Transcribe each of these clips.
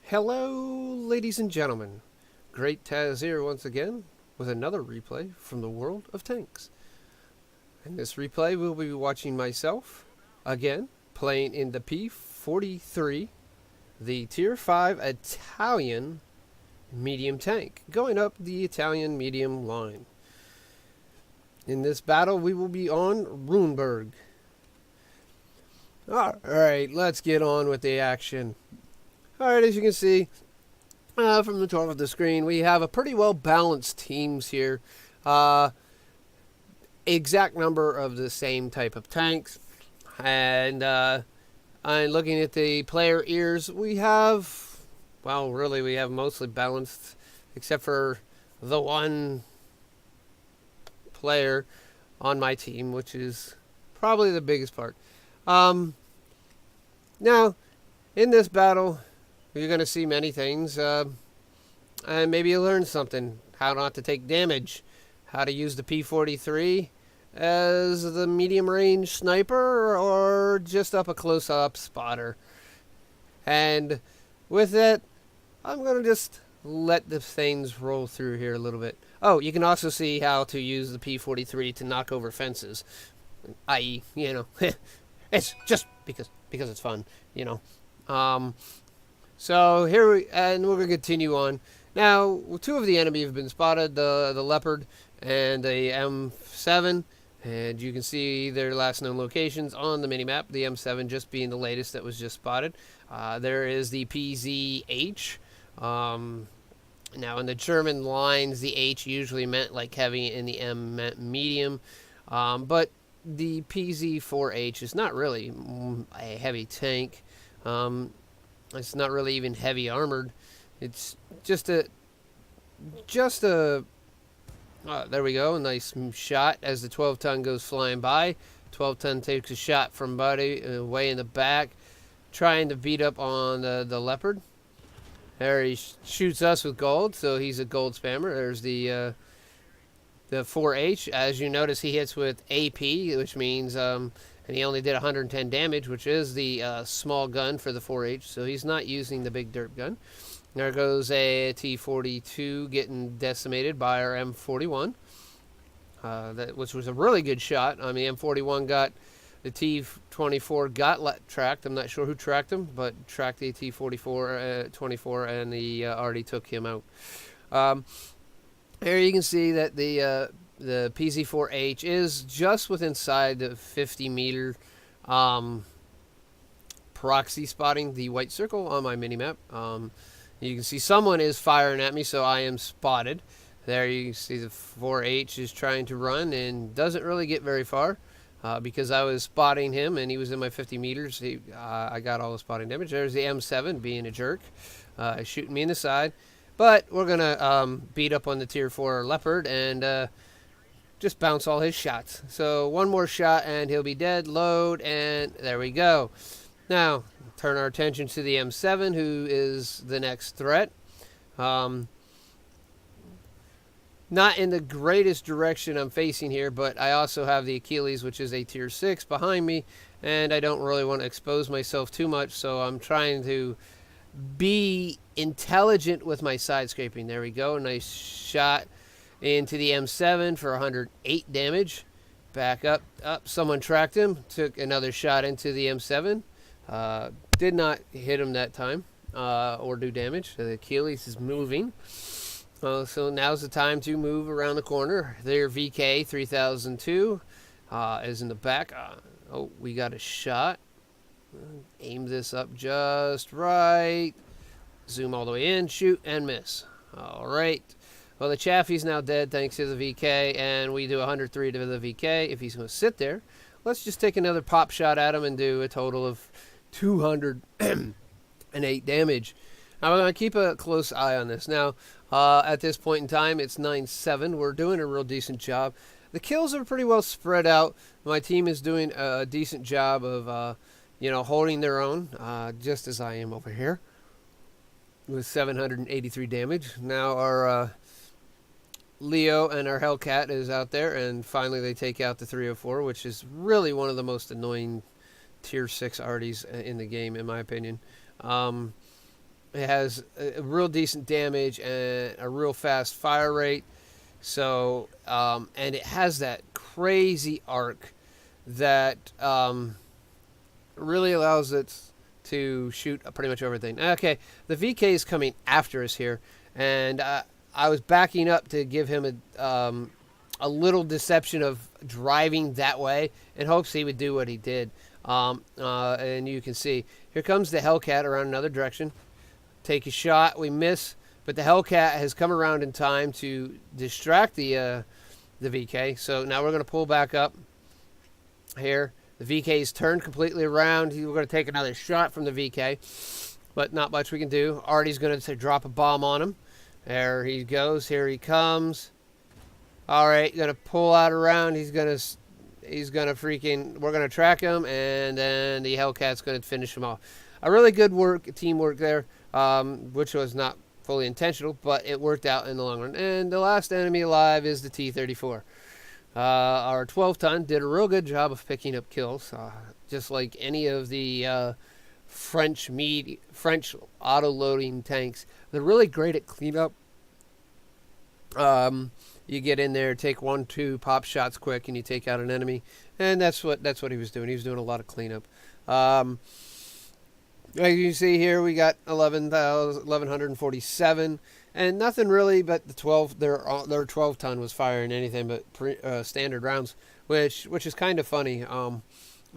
Hello, ladies and gentlemen. GreatTaz here once again with another replay from the world of tanks. In this replay, we'll be watching myself, again, playing in the P.43, the Tier 5 Italian Medium Tank, going up the Italian Medium line. In this battle, we will be on Ruinburg. Alright, let's get on with the action. Alright, as you can see from the top of the screen, we have a pretty well balanced teams here. Exact number of the same type of tanks. And looking at the player ears, we have, well, really we have mostly balanced, except for the one player on my team, which is probably the biggest part. Now, in this battle, you're going to see many things, and maybe you'll learn something. How not to take damage, how to use the P.43 as the medium range sniper, or just up a close-up spotter. And with that, I'm going to just let the things roll through here a little bit. Oh, you can also see how to use the P.43 to knock over fences, i.e., you know, it's just because it's fun, you know. So here we're going to continue on. Now, two of the enemy have been spotted, the Leopard and the M7, and you can see their last known locations on the minimap, the M7 just being the latest that was just spotted. There is the PZH. Now, in the German lines, the H usually meant like heavy and the M meant medium, but the PZ4H is not really a heavy tank. It's not really even heavy armored. It's just a there we go, a nice shot as the 12-ton goes flying by. 12-ton takes a shot from Buddy way in the back, trying to beat up on the Leopard. There he shoots us with gold, so he's a gold spammer. There's the 4H. As you notice, he hits with AP, which means and he only did 110 damage, which is the small gun for the 4H, so he's not using the big derp gun. There goes a T-42 getting decimated by our M41, which was a really good shot. I mean, M41 got the T-24 got tracked. I'm not sure who tracked him, but tracked the T-24, and he already took him out. Here you can see that the PZ4H is just within inside the 50-meter proxy spotting the white circle on my minimap. You can see someone is firing at me, so I am spotted. There you can see the 4H is trying to run and doesn't really get very far because I was spotting him and he was in my 50 meters. I got all the spotting damage. There's the M7 being a jerk, shooting me in the side. But we're going to beat up on the Tier 4 Leopard and just bounce all his shots. So one more shot and he'll be dead. Load, and there we go. Now, turn our attention to the M7, who is the next threat. Not in the greatest direction I'm facing here, but I also have the Achilles, which is a Tier 6 behind me, and I don't really want to expose myself too much, so I'm trying to be intelligent with my side scraping. There we go. Nice shot into the M7 for 108 damage. Back up. Someone tracked him. Took another shot into the M7. Did not hit him that time or do damage. The Achilles is moving. So now's the time to move around the corner. Their VK 3002 is in the back. Oh, we got a shot. Aim this up just right. Zoom all the way in. Shoot and miss. All right. Well, the Chaffee's now dead thanks to the VK, and we do 103 to the VK. If he's going to sit there, let's just take another pop shot at him and do a total of 208 damage. Now, we're going to keep a close eye on this. Now, at this point in time, it's 9-7. We're doing a real decent job. The kills are pretty well spread out. My team is doing a decent job of, holding their own, just as I am over here, with 783 damage. Now, our Leo and our Hellcat is out there, and finally they take out the 304, which is really one of the most annoying Tier 6 arties in the game, in my opinion. It has a real decent damage and a real fast fire rate. So, and it has that crazy arc that really allows it to shoot pretty much everything. Okay, the VK is coming after us here, and I was backing up to give him a little deception of driving that way in hopes he would do what he did. And you can see, here comes the Hellcat around another direction. Take a shot, we miss, but the Hellcat has come around in time to distract the VK. So now we're going to pull back up here. The VK's turned completely around. We're going to take another shot from the VK, but not much we can do. Artie's going to drop a bomb on him. There he goes. Here he comes. All right, going to pull out around. He's going to freaking, we're going to track him, and then the Hellcat's going to finish him off. A really good teamwork there, which was not fully intentional, but it worked out in the long run. And the last enemy alive is the T-34. Our 12-ton did a real good job of picking up kills, just like any of the French auto-loading tanks. They're really great at cleanup. You get in there, take 1-2 pop shots quick, and you take out an enemy. And that's what he was doing. He was doing a lot of cleanup. As you see here, we got 1147, and nothing really but the 12. Their 12-ton was firing anything but standard rounds, which is kind of funny. I'm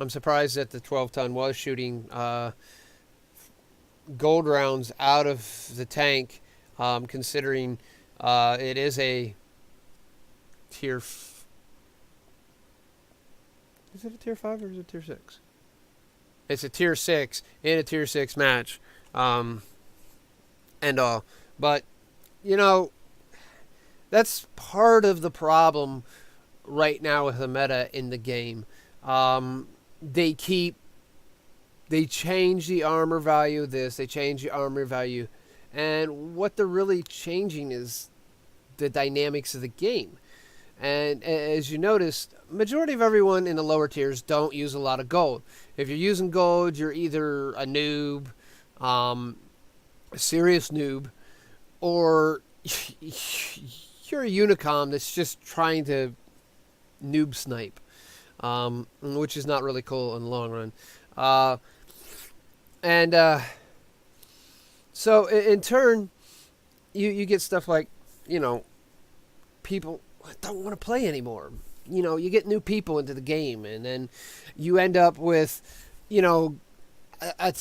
surprised that the 12-ton was shooting gold rounds out of the tank, considering it is a tier. Is it a tier 5 or is it tier 6? It's a tier 6 in a tier 6 match, and all. But, you know, that's part of the problem right now with the meta in the game. They change the armor value of this, they change the armor value, and what they're really changing is the dynamics of the game. And as you noticed, majority of everyone in the lower tiers don't use a lot of gold. If you're using gold, you're either a noob, a serious noob, or you're a Unicom that's just trying to noob snipe, which is not really cool in the long run. So in turn, you get stuff like, you know, people don't want to play anymore. You know, you get new people into the game, and then you end up with, you know, a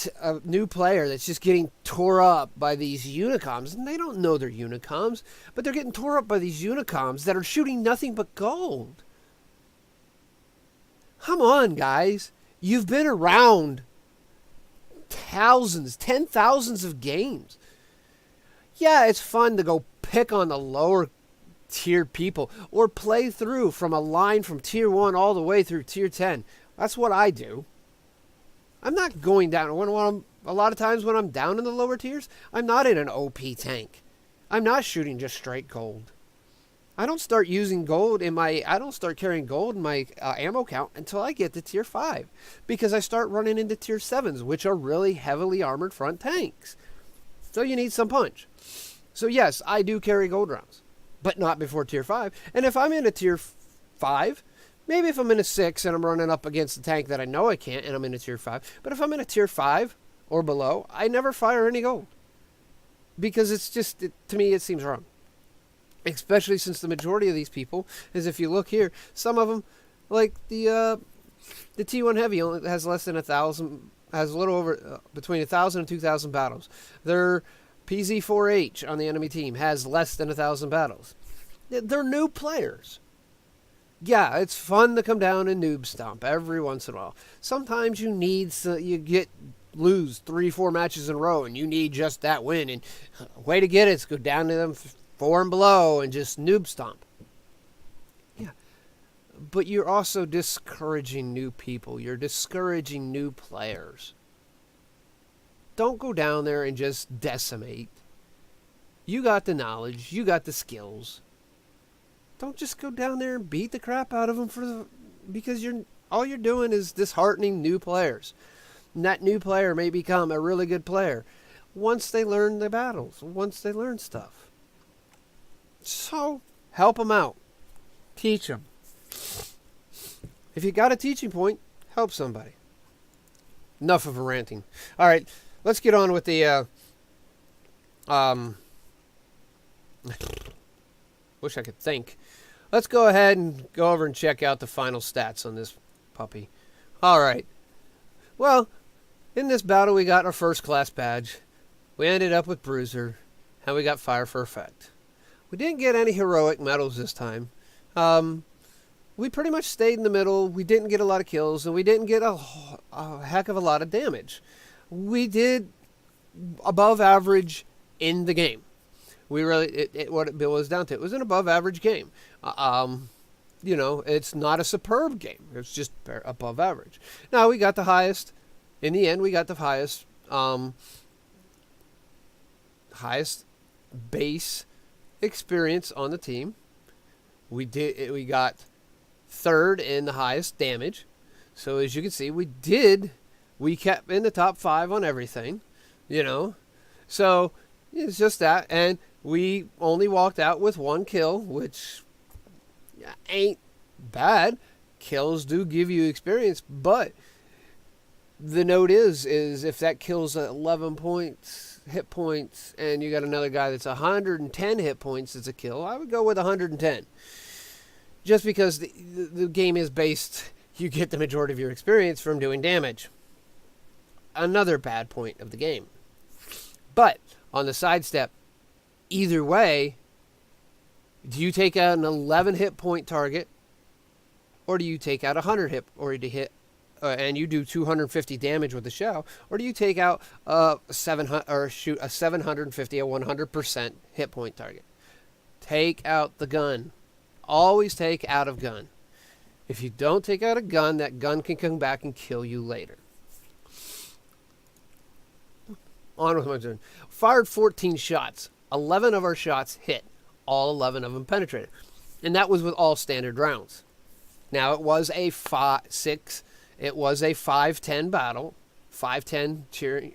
new player that's just getting tore up by these Unicoms, and they don't know they're Unicoms, but they're getting tore up by these Unicoms that are shooting nothing but gold. Come on, guys. You've been around thousands, 10,000s of games. Yeah, it's fun to go pick on the lower tier people or play through from a line from tier 1 all the way through tier 10. That's what I do. I'm not going down. A lot of times when I'm down in the lower tiers, I'm not in an OP tank. I'm not shooting just straight gold. I don't start using gold I don't start carrying gold in my ammo count until I get to tier 5, because I start running into tier 7s, which are really heavily armored front tanks. So you need some punch. So yes, I do carry gold rounds, but not before tier 5. And if I'm in a tier 5, maybe if I'm in a 6 and I'm running up against a tank that I know I can't, and I'm in a tier 5. But if I'm in a tier 5 or below, I never fire any gold, because it's just, to me, it seems wrong. Especially since the majority of these people, is if you look here, some of them, like the T1 Heavy only has less than 1,000, has a little over, between 1,000 and 2,000 battles. Their PZ4H on the enemy team has less than 1,000 battles. They're new players. Yeah, it's fun to come down and noob stomp every once in a while. Sometimes you need, lose 3-4 matches in a row, and you need just that win. And way to get it is go down to them 4 and below and just noob stomp. Yeah. But you're also discouraging new people. You're discouraging new players. Don't go down there and just decimate. You got the knowledge. You got the skills. Don't just go down there and beat the crap out of them because all you're doing is disheartening new players. And that new player may become a really good player. once they learn the battles, once they learn stuff. So, help them out. Teach them. If you got a teaching point, help somebody. Enough of a ranting. All right, let's get on with the... wish I could think. Let's go ahead and go over and check out the final stats on this puppy. All right. Well, in this battle, we got our first class badge. We ended up with Bruiser, and we got Fire for Effect. We didn't get any heroic medals this time. We pretty much stayed in the middle. We didn't get a lot of kills, and we didn't get a heck of a lot of damage. We did above average in the game. We really, what it boils down to, it was an above average game. You know, it's not a superb game. It's just above average. Now, we got the highest, in the end, we got the highest, highest base experience on the team. We got third in the highest damage. So as you can see, we kept in the top 5 on everything, you know. So it's just that. And we only walked out with 1 kill, which ain't bad. Kills do give you experience, but the note is if that kills 11 points, hit points, and you got another guy that's 110 hit points as a kill, I would go with 110. Just because the game is based, you get the majority of your experience from doing damage. Another bad point of the game. But on the sidestep, either way, do you take out an 11 hit point target, or do you take out 100 hit, or to hit, and you do 250 damage with the shell, or do you take out shoot a 750, a 100% hit point target? Take out the gun. Always take out of gun. If you don't take out a gun, that gun can come back and kill you later. On with my turn. Fired 14 shots. 11 of our shots hit. All 11 of them penetrated. And that was with all standard rounds. Now, it was a 5-10 battle. 5-10 tier,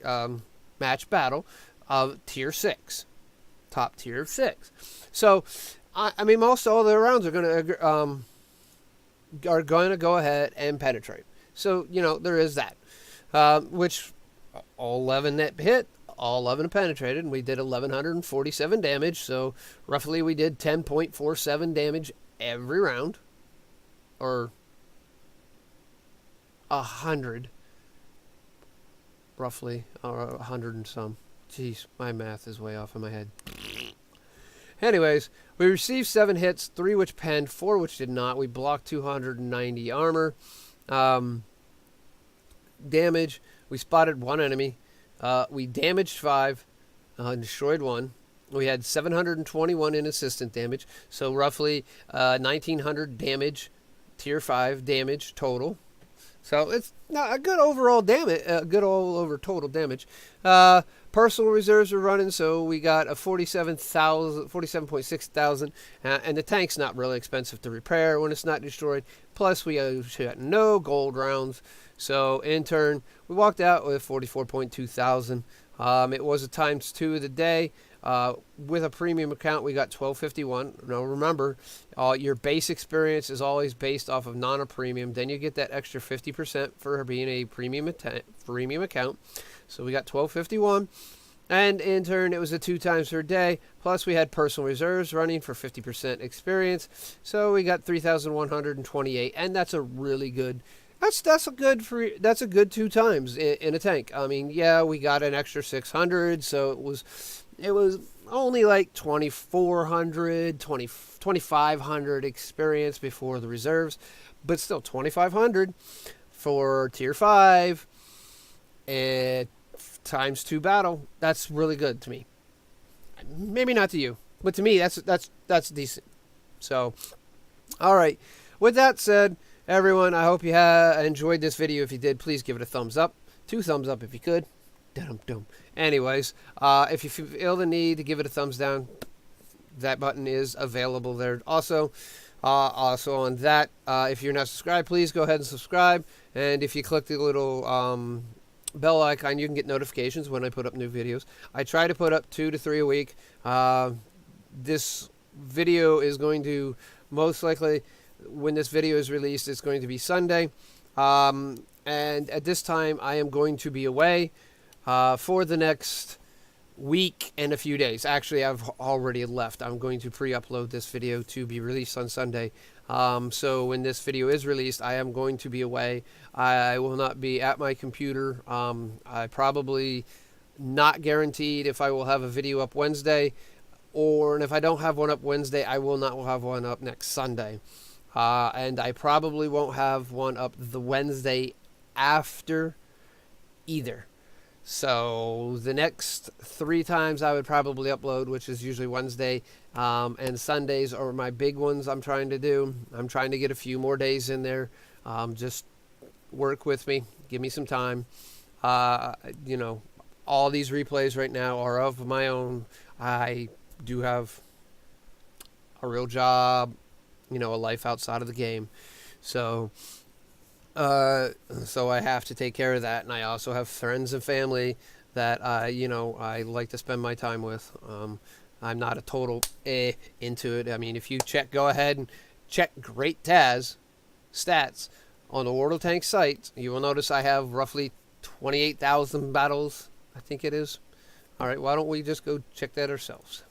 match battle of tier 6. Top tier of 6. So, I mean, most all the rounds are going to go ahead and penetrate. So, you know, there is that. Which all 11 that hit, all 11 penetrated, and we did 1,147 damage. So, roughly we did 10.47 damage every round. Or 100. Roughly. Or 100 and some. Jeez, my math is way off in my head. Anyways, we received 7 hits, 3 which penned, 4 which did not. We blocked 290 armor. Damage, we spotted 1 enemy. We damaged 5, destroyed 1. We had 721 in assistant damage, so roughly 1,900 damage, tier 5 damage total. So it's not a good overall damage, total damage. Personal reserves were running, so we got a 47.6 thousand, and the tank's not really expensive to repair when it's not destroyed. Plus, we got no gold rounds, so in turn, we walked out with 44.2 thousand. It was a ×2 of the day. With a premium account, we got 1251. Now remember, your base experience is always based off of non-premium. Then you get that extra 50% for being a premium account. So we got 1251. And in turn, it was a 2 times per day. Plus, we had personal reserves running for 50% experience. So we got 3,128. And that's a really good... That's a good 2 times in a tank. I mean, yeah, we got an extra 600, so it was only like 2,400, 2,500 experience before the reserves, but still 2,500 for tier 5 and ×2 battle. That's really good to me. Maybe not to you, but to me that's decent. So, all right. With that said, everyone, I hope you enjoyed this video. If you did, please give it a thumbs up. 2 thumbs up if you could. Anyways, if you feel the need to give it a thumbs down, that button is available there. Also on that, if you're not subscribed, please go ahead and subscribe. And if you click the little bell icon, you can get notifications when I put up new videos. I try to put up 2 to 3 a week. This video is going to most likely, when this video is released, it's going to be Sunday. And at this time, I am going to be away for the next week and a few days. Actually, I've already left. I'm going to pre-upload this video to be released on Sunday. So when this video is released, I am going to be away. I will not be at my computer. I probably not guaranteed if I will have a video up Wednesday, and if I don't have one up Wednesday, I will not have one up next Sunday. And I probably won't have one up the Wednesday after either. So the next 3 times I would probably upload, which is usually Wednesday, and Sundays are my big ones I'm trying to do. I'm trying to get a few more days in there. Just work with me. Give me some time. You know, all these replays right now are of my own. I do have a real job, you know, a life outside of the game. So I have to take care of that, and I also have friends and family that you know, I like to spend my time with. I'm not a total into it. I mean, if you go ahead and check GreatTaz stats on the World of Tanks site, you will notice I have roughly 28,000 battles, I think it is. All right, why don't we just go check that ourselves?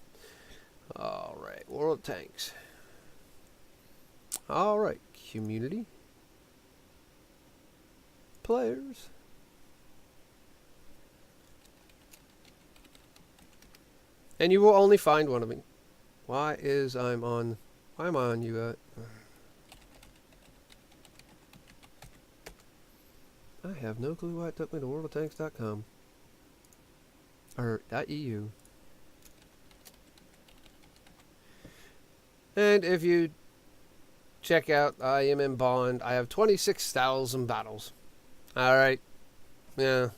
All right, World of Tanks. All right, community. Players. And you will only find one of me. Why am I on you at? I have no clue why it took me to worldoftanks.com or .eu. And if you check out, I am in Bond. I have 26,000 battles. Alright. Yeah.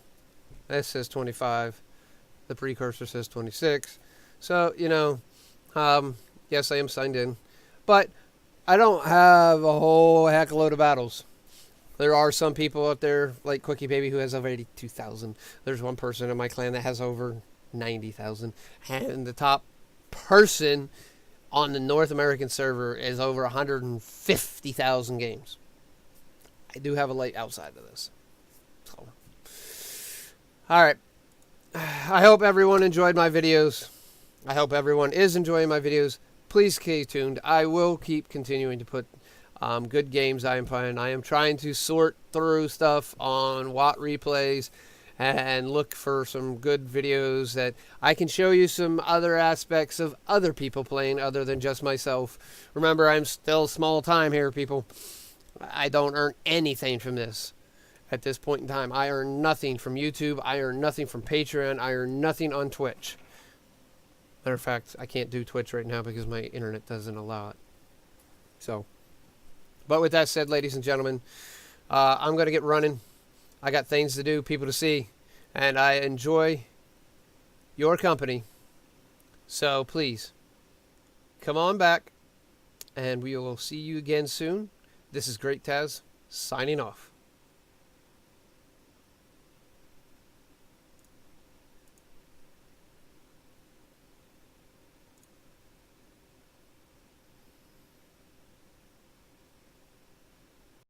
That says 25. The precursor says 26. So, you know, yes, I am signed in. But I don't have a whole heck of a load of battles. There are some people out there, like Quickie Baby, who has over 82,000. There's one person in my clan that has over 90,000. And the top person on the North American server is over 150,000 games. I do have a light outside of this. So, alright. I hope everyone enjoyed my videos. I hope everyone is enjoying my videos. Please stay tuned. I will keep continuing to put good games I am playing. I am trying to sort through stuff on Watt replays and look for some good videos that I can show you some other aspects of other people playing other than just myself. Remember, I'm still small time here, people. I don't earn anything from this at this point in time. I earn nothing from YouTube. I earn nothing from Patreon. I earn nothing on Twitch. Matter of fact, I can't do Twitch right now because my internet doesn't allow it. So, but with that said, ladies and gentlemen, I'm going to get running. I got things to do, people to see, and I enjoy your company. So please, come on back, and we will see you again soon. This is GreatTaz, signing off.